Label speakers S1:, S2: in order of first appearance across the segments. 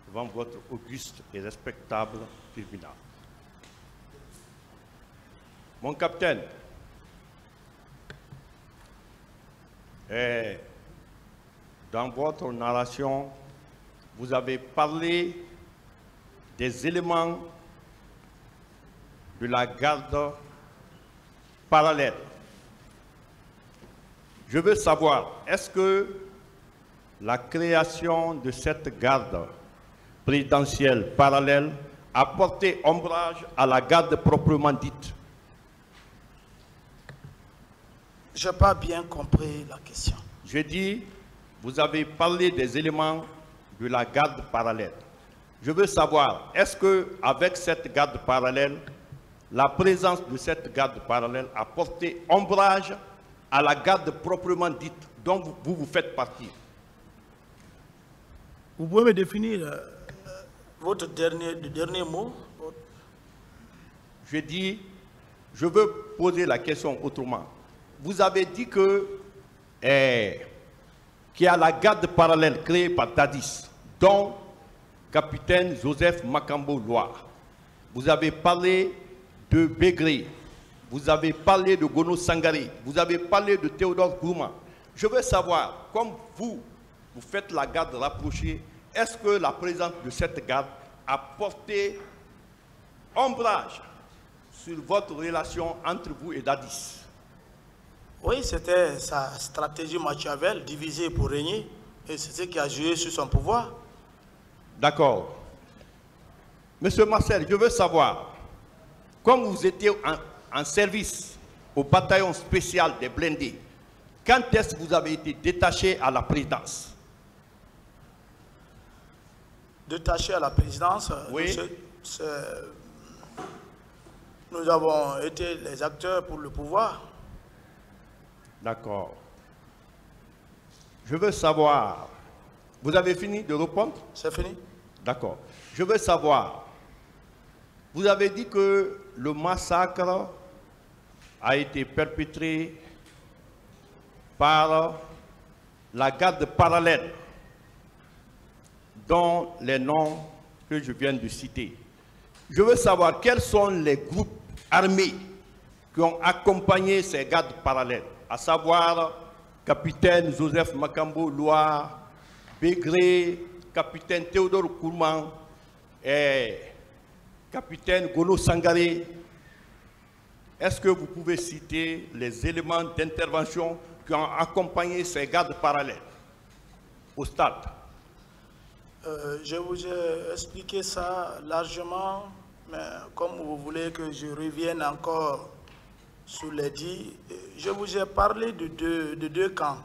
S1: devant votre auguste et respectable tribunal. Mon capitaine, dans votre narration, vous avez parlé des éléments de la garde parallèle. Je veux savoir, est-ce que la création de cette garde présidentielle parallèle a porté ombrage à la garde proprement dite?
S2: Je n'ai pas bien compris la question.
S1: Je dis, vous avez parlé des éléments de la garde parallèle. Je veux savoir, est-ce qu'avec cette garde parallèle, la présence de cette garde parallèle a porté ombrage à la garde proprement dite dont vous faites partie?
S2: Vous pouvez me définir votre dernier mot?
S1: Je dis, je veux poser la question autrement. Vous avez dit que qu'il y a la garde parallèle créée par Dadis, dont capitaine Joseph Makambo Loire. Vous avez parlé de Bégré, vous avez parlé de Gono Sangaré, vous avez parlé de Théodore Gourma. Je veux savoir, comme vous faites la garde rapprochée, est-ce que la présence de cette garde a porté ombrage sur votre relation entre vous et Dadis?
S2: Oui, c'était sa stratégie Machiavel, diviser pour régner, et c'est ce qui a joué sur son pouvoir.
S1: D'accord. Monsieur Marcel, je veux savoir, comme vous étiez en service au bataillon spécial des blindés, quand est-ce que vous avez été détaché à la présidence?
S2: Détaché à la présidence,
S1: oui.
S2: Nous avons été les acteurs pour le pouvoir.
S1: D'accord. Je veux savoir, vous avez fini de répondre?
S2: C'est fini.
S1: D'accord. Je veux savoir, vous avez dit que le massacre a été perpétré par la garde parallèle, dont les noms que je viens de citer. Je veux savoir quels sont les groupes armés qui ont accompagné ces gardes parallèles, à savoir capitaine Joseph Makambo Loire, Bégré, capitaine Théodore Kourman et capitaine Gono Sangaré. Est-ce que vous pouvez citer les éléments d'intervention qui ont accompagné ces gardes parallèles au stade?
S2: Je vous ai expliqué ça largement, mais comme vous voulez que je revienne encore sur les dits, je vous ai parlé de deux camps.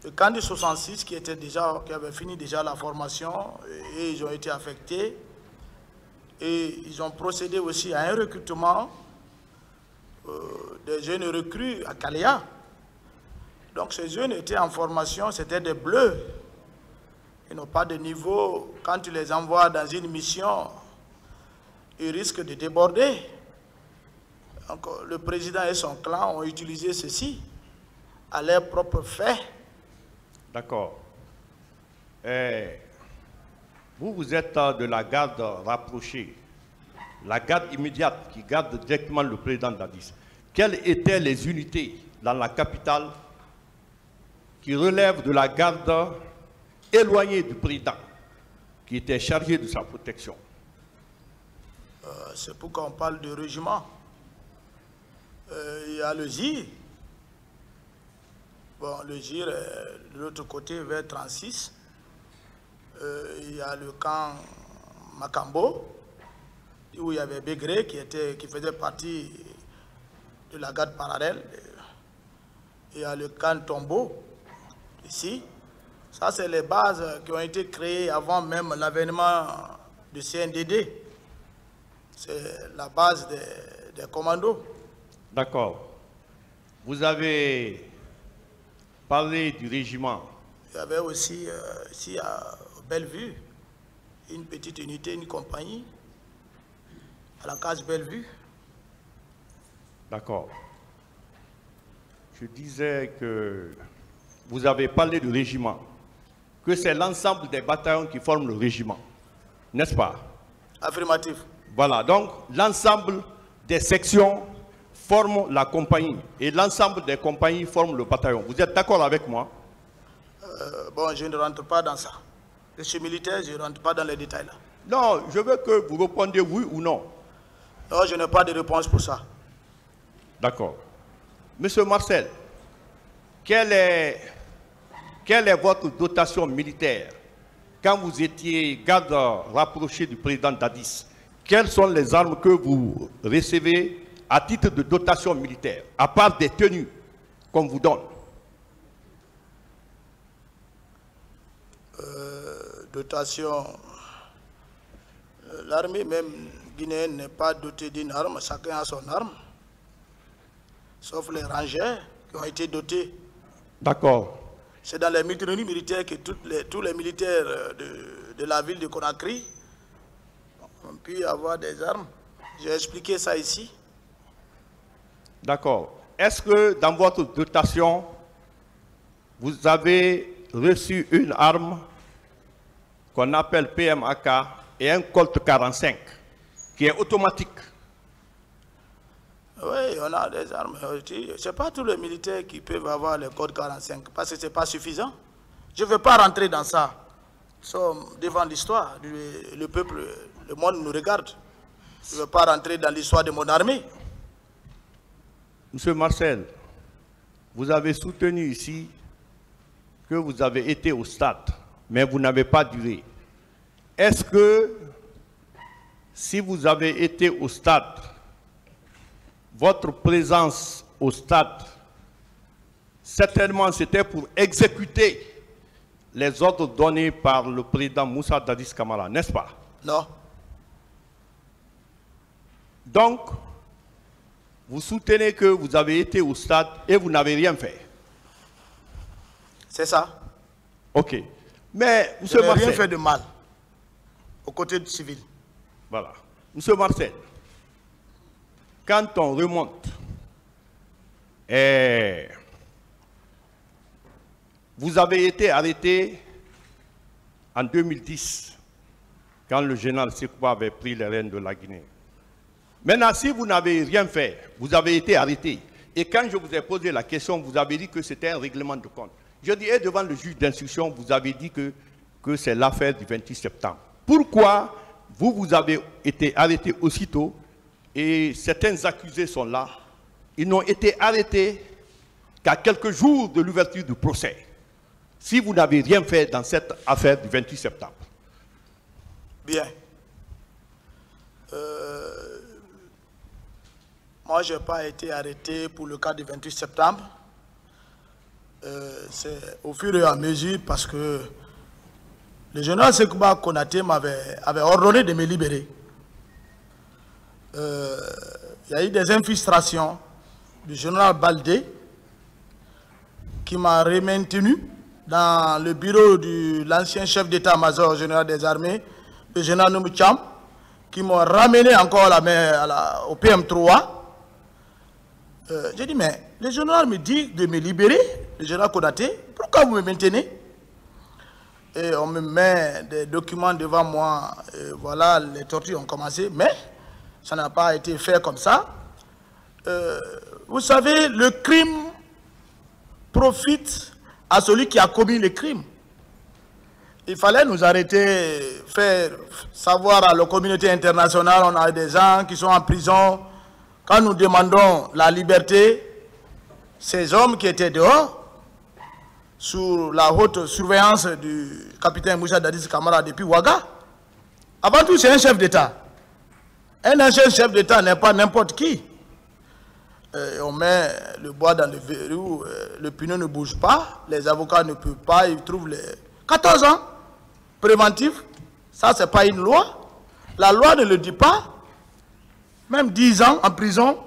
S2: Le camp du 66 qui avait fini déjà la formation et ils ont été affectés. Et ils ont procédé aussi à un recrutement des jeunes recrues à Kalea. Donc ces jeunes étaient en formation, c'était des bleus. Ils n'ont pas de niveau. Quand tu les envoies dans une mission, ils risquent de déborder. Donc, le président et son clan ont utilisé ceci à leur propre fait.
S1: D'accord. Vous êtes de la garde rapprochée, la garde immédiate qui garde directement le président Dadis. Quelles étaient les unités dans la capitale qui relèvent de la garde éloignée du président, qui était chargé de sa protection?
S2: C'est pourquoi on parle de régiment. Il y a le GIR. Bon, le GIR est de l'autre côté, vers 36. Il y a le camp Makambo, où il y avait Bégré qui faisait partie de la garde parallèle. Il y a le camp Tombo, ici. Ça, c'est les bases qui ont été créées avant même l'avènement du CNDD. C'est la base des commandos.
S1: D'accord. Vous avez parlé du régiment.
S2: Il y avait aussi, ici à Bellevue, une petite unité, une compagnie, à la case Bellevue.
S1: D'accord. Je disais que vous avez parlé du régiment. que c'est l'ensemble des bataillons qui forment le régiment, n'est-ce pas?
S2: Affirmatif.
S1: Voilà, donc l'ensemble des sections forment la compagnie et l'ensemble des compagnies forment le bataillon. Vous êtes d'accord avec moi?
S2: Bon, je ne rentre pas dans ça. Je suis militaire, je ne rentre pas dans les détails là.
S1: Non, je veux que vous répondiez oui ou non.
S2: Non, je n'ai pas de réponse pour ça.
S1: D'accord. Monsieur Marcel, quelle est votre dotation militaire quand vous étiez garde rapproché du président Dadis? Quelles sont les armes que vous recevez à titre de dotation militaire, à part des tenues qu'on vous donne?
S2: Dotation. L'armée même guinéenne n'est pas dotée d'une arme, chacun a son arme, sauf les rangers qui ont été dotés.
S1: D'accord.
S2: C'est dans les mutineries militaires que tous les militaires de la ville de Conakry ont pu avoir des armes. J'ai expliqué ça ici.
S1: D'accord. Est-ce que dans votre dotation, vous avez reçu une arme qu'on appelle PMAK et un Colt 45 qui est automatique?
S2: Oui, on a des armes. Ce n'est pas tous les militaires qui peuvent avoir le Colt 45 parce que ce n'est pas suffisant. Je ne veux pas rentrer dans ça. Nous sommes devant l'histoire. Le peuple, le monde nous regarde. Je ne veux pas rentrer dans l'histoire de mon armée.
S1: Monsieur Marcel, vous avez soutenu ici que vous avez été au stade, mais vous n'avez pas duré. Est-ce que si vous avez été au stade, votre présence au stade, certainement c'était pour exécuter les ordres donnés par le président Moussa Dadis Camara, n'est-ce pas?
S2: Non.
S1: Donc, vous soutenez que vous avez été au stade et vous n'avez rien fait?
S2: C'est ça.
S1: Ok. Mais, M.
S2: Je n'ai
S1: Marcel,
S2: rien fait de mal aux côtés du civil.
S1: Voilà. M. Marcel, quand on remonte, vous avez été arrêté en 2010, quand le général Sekouba avait pris les rênes de la Guinée. Maintenant, si vous n'avez rien fait, vous avez été arrêté. Et quand je vous ai posé la question, vous avez dit que c'était un règlement de compte. Je dis, et devant le juge d'instruction, vous avez dit que c'est l'affaire du 28 septembre. Pourquoi vous avez été arrêté aussitôt et certains accusés sont là? Ils n'ont été arrêtés qu'à quelques jours de l'ouverture du procès. Si vous n'avez rien fait dans cette affaire du 28 septembre.
S2: Bien. Moi, je n'ai pas été arrêté pour le cas du 28 septembre. C'est au fur et à mesure parce que le général Sekouba Konaté avait ordonné de me libérer. Il y a eu des infiltrations du général Baldé qui m'a maintenu dans le bureau de l'ancien chef d'état-major général des armées, le général Noumoucham, qui m'ont ramené encore au PM3. J'ai dit, mais le général me dit de me libérer, le général Konaté, pourquoi vous me maintenez? Et on me met des documents devant moi, et voilà, les tortures ont commencé, mais ça n'a pas été fait comme ça. Vous savez, le crime profite à celui qui a commis le crime. Il fallait nous arrêter, faire savoir à la communauté internationale, on a des gens qui sont en prison. Quand nous demandons la liberté, ces hommes qui étaient dehors, sous la haute surveillance du capitaine Moussa Dadis Camara depuis Ouaga, avant tout c'est un chef d'État. Un ancien chef d'État n'est pas n'importe qui. On met le bois dans le verrou, le pneu ne bouge pas, les avocats ne peuvent pas, ils trouvent les 14 ans préventifs. Ça, ce n'est pas une loi. La loi ne le dit pas. Même 10 ans en prison,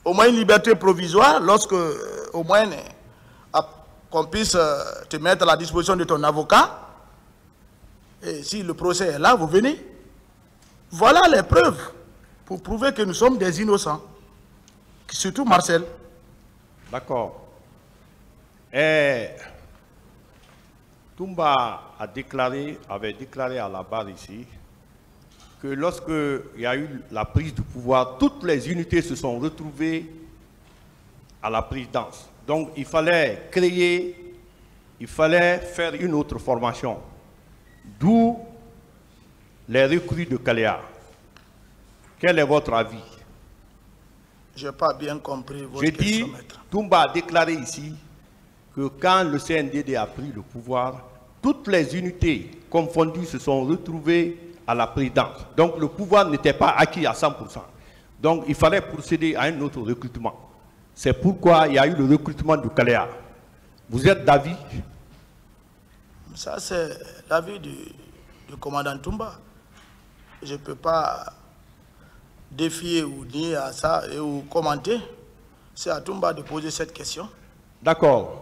S2: au moins une liberté provisoire, lorsque au moins qu'on puisse te mettre à la disposition de ton avocat. Et si le procès est là, vous venez. Voilà les preuves pour prouver que nous sommes des innocents. Surtout Marcel.
S1: D'accord. Toumba avait déclaré à la barre ici que lorsque il y a eu la prise du pouvoir, toutes les unités se sont retrouvées à la présidence. Donc il fallait faire une autre formation. D'où les recrues de Kaléa. Quel est votre avis?
S2: Je n'ai pas bien compris votre question, maître.
S1: Toumba a déclaré ici que quand le CNDD a pris le pouvoir, toutes les unités confondues se sont retrouvées à la présidence. Donc le pouvoir n'était pas acquis à 100%. Donc il fallait procéder à un autre recrutement. C'est pourquoi il y a eu le recrutement de Kaléa. Vous êtes d'avis?
S2: Ça, c'est l'avis du commandant Toumba. Je ne peux pas défier ou nier à ça ou commenter. C'est à Toumba de poser cette question.
S1: D'accord.